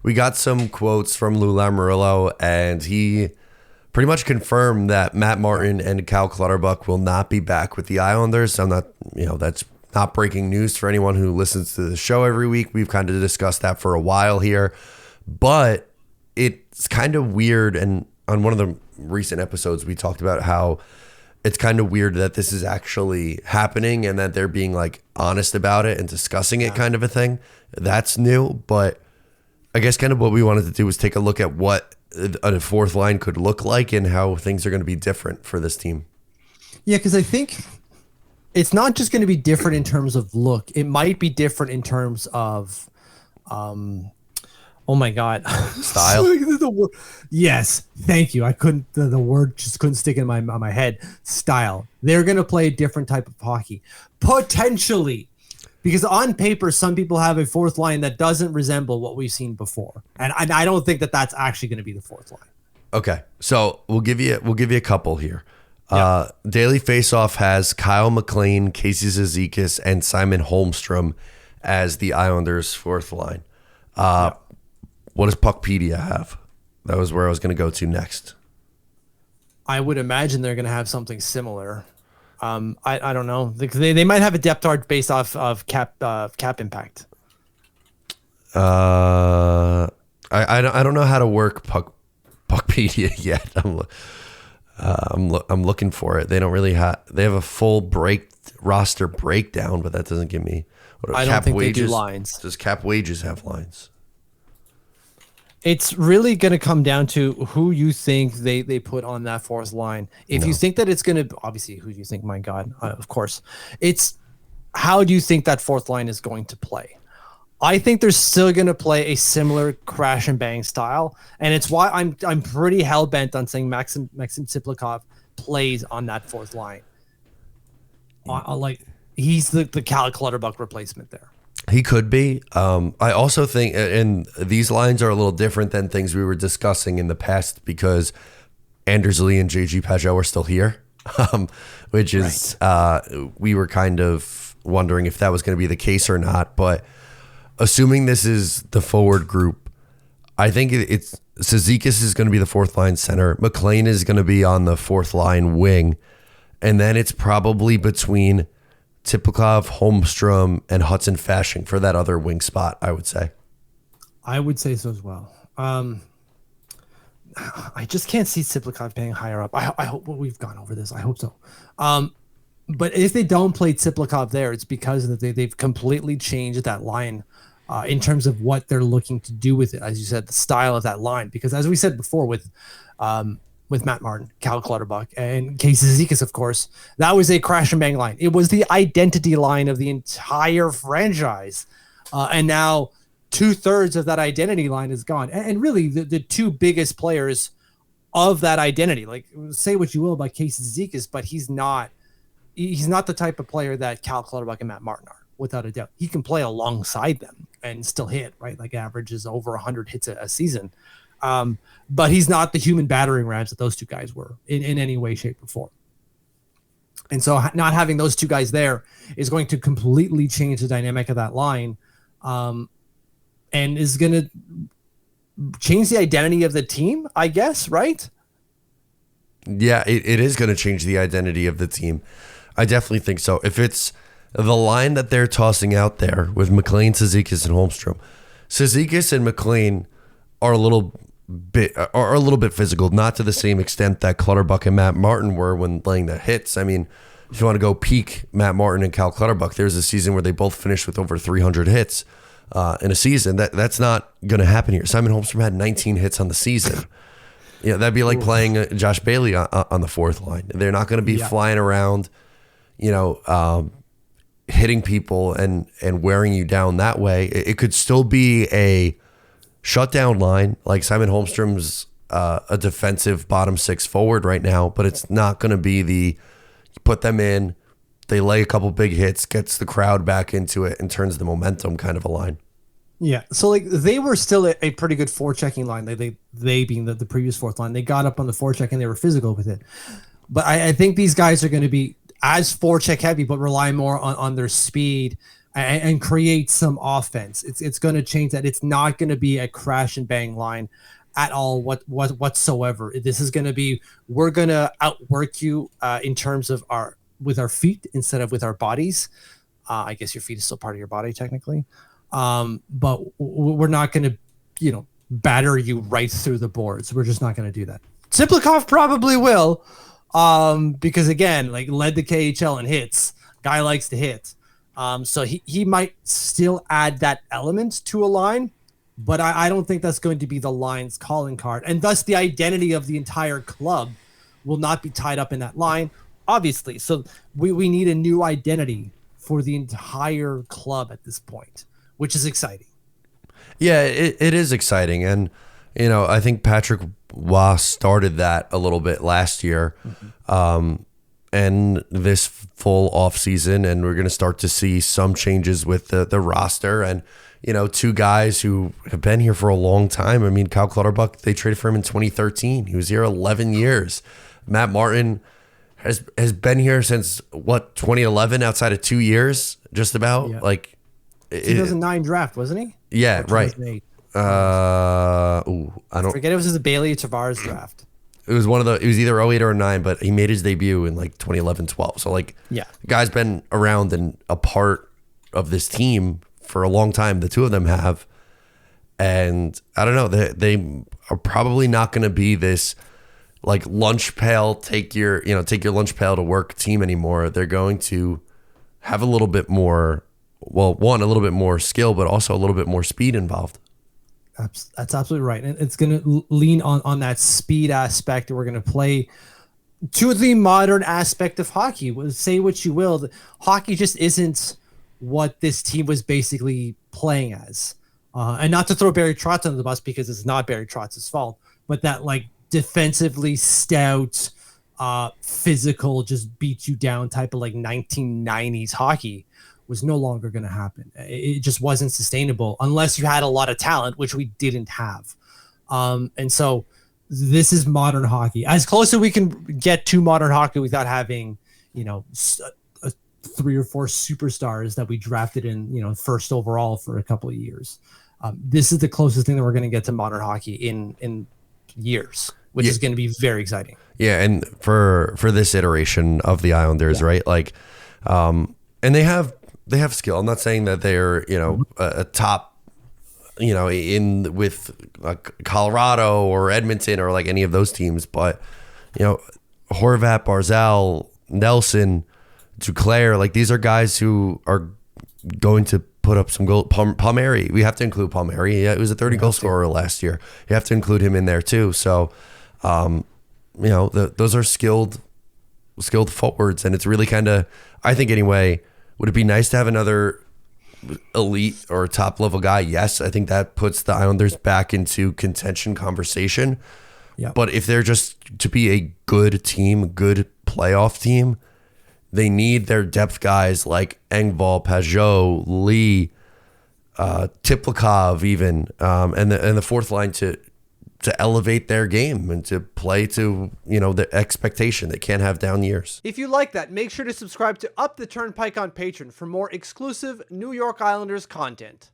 we got some quotes from Lou Lamoriello, and he pretty much confirmed that Matt Martin and Cal Clutterbuck will not be back with the Islanders. I'm not, that's not breaking news for anyone who listens to the show every week. We've kind of discussed that for a while here, but it's kind of weird. And on one of the recent episodes, we talked about how it's kind of weird that this is actually happening and that they're being like honest about it and discussing it, kind of a thing. That's new, but I guess kind of what we wanted to do was take a look at what a fourth line could look like and how things are going to be different for this team. Yeah, because I think it's not just going to be different in terms of look. It might be different in terms of, oh my God, style. Yes, thank you. I couldn't. The word just couldn't stick in my head. Style. They're going to play a different type of hockey, potentially. Because on paper, some people have a fourth line that doesn't resemble what we've seen before, and I don't think that that's actually going to be the fourth line. Okay, so we'll give you a couple here. Yeah. Daily Faceoff has Kyle McLean, Casey Zizekas, and Simon Holmstrom as the Islanders' fourth line. What does Puckpedia have? That was where I was going to go to next. I would imagine they're going to have something similar. I don't know. They might have a depth chart based off of cap impact. I don't know how to work Puckpedia yet. I'm looking for it. They don't really have. They have a full roster breakdown, but that doesn't give me. I don't think wages? They do lines. Does cap wages have lines? It's really going to come down to who you think they put on that fourth line. If you think that it's going to, obviously, who do you think? My God, of course. It's how do you think that fourth line is going to play? I think they're still going to play a similar crash and bang style, and it's why I'm pretty hell bent on saying Maxim Tsiplikov plays on that fourth line. Like he's the Cal Clutterbuck replacement there. He could be. I also think, and these lines are a little different than things we were discussing in the past because Anders Lee and JG Pageau are still here, which is, we were kind of wondering if that was going to be the case or not. But assuming this is the forward group, I think it's Zizekas is going to be the fourth line center. McLean is going to be on the fourth line wing. And then it's probably between Tipikov, Holmstrom, and Hudson Fasching for that other wing spot, I would say. I would say so as well. I just can't see Tipikov paying higher up. I hope we've gone over this. I hope so. But if they don't play Tipikov there, it's because they've completely changed that line in terms of what they're looking to do with it. As you said, the style of that line. Because as we said before with Matt Martin, Cal Clutterbuck, and Casey Zizekas, of course, that was a crash and bang line. It was the identity line of the entire franchise. And now 2/3 of that identity line is gone. And really, the two biggest players of that identity, like say what you will about Casey Zizekas, but he's not the type of player that Cal Clutterbuck and Matt Martin are, without a doubt. He can play alongside them and still hit, right? Like averages over 100 hits a season. But he's not the human battering rams that those two guys were in any way, shape, or form. And so not having those two guys there is going to completely change the dynamic of that line, and is going to change the identity of the team, I guess, right? Yeah, it is going to change the identity of the team. I definitely think so. If it's the line that they're tossing out there with McLean, Zizekas, and Holmstrom, Zizekas and McLean are a little bit physical, not to the same extent that Clutterbuck and Matt Martin were when laying the hits. I mean, if you want to go peak Matt Martin and Cal Clutterbuck, there's a season where they both finished with over 300 hits in a season. That's not going to happen here. Simon Holmstrom had 19 hits on the season. That'd be like playing Josh Bailey on the fourth line. They're not going to be flying around, hitting people and wearing you down that way. It could still be a shutdown line, like Simon Holmstrom's a defensive bottom six forward right now, but it's not going to be you put them in, they lay a couple big hits, gets the crowd back into it, and turns the momentum kind of a line. Yeah, so like they were still a pretty good forechecking line. They being the previous fourth line, they got up on the forecheck and they were physical with it. But I think these guys are going to be as forecheck heavy, but rely more on their speed and create some offense. It's going to change that. It's not going to be a crash and bang line at all whatsoever. This is going to be, we're going to outwork you in terms of with our feet instead of with our bodies. I guess your feet is still part of your body technically. But we're not going to, batter you right through the boards. We're just not going to do that. Siplikov probably will, because again, like led the KHL in hits. Guy likes to hit. So he might still add that element to a line, but I don't think that's going to be the line's calling card. And thus the identity of the entire club will not be tied up in that line, obviously. So we need a new identity for the entire club at this point, which is exciting. Yeah, it is exciting. And, I think Patrick Waugh started that a little bit last year. Mm-hmm. And this full off season, and we're going to start to see some changes with the roster and, two guys who have been here for a long time. I mean, Kyle Clutterbuck, they traded for him in 2013. He was here 11 years. Matt Martin has been here since 2011, outside of 2 years, just about. Yeah. Like 2009 draft, wasn't he? Yeah, right. I don't forget. It was the Bailey Tavares draft. It was it was either 08 or 09, but he made his debut in like 2011, 12. So like, yeah, the guy's been around and a part of this team for a long time. The two of them have, and I don't know, they are probably not going to be this like lunch pail, take your lunch pail to work team anymore. They're going to have a little bit more, a little bit more skill, but also a little bit more speed involved. That's absolutely right. And it's going to lean on that speed aspect. We're going to play to the modern aspect of hockey. Say what you will. Hockey just isn't what this team was basically playing as. And not to throw Barry Trotz under the bus, because it's not Barry Trotz's fault, but that like defensively stout, physical, just beat you down type of like 1990s hockey was no longer going to happen. It just wasn't sustainable unless you had a lot of talent, which we didn't have. And so this is modern hockey, as close as we can get to modern hockey without having, 3 or 4 superstars that we drafted in, first overall for a couple of years. This is the closest thing that we're going to get to modern hockey in years, which is going to be very exciting. Yeah. And for this iteration of the Islanders, right? Like, and they have skill. I'm not saying that they're, a top, in with Colorado or Edmonton or like any of those teams, but, Horvat, Barzal, Nelson, Duclair, like these are guys who are going to put up some goal. Palmieri, we have to include Palmieri. Yeah, he was a 30 goal scorer last year. You have to include him in there too. So, those are skilled forwards, and it's really kind of, I think anyway, would it be nice to have another elite or top level guy? Yes, I think that puts the Islanders back into contention conversation. Yeah. But if they're just to be a good team, good playoff team, they need their depth guys like Engvall, Pajot, Lee, Tiplikov, even, and the fourth line to elevate their game and to play to, the expectation. They can't have down years. If you like that, make sure to subscribe to Up the Turnpike on Patreon for more exclusive New York Islanders content.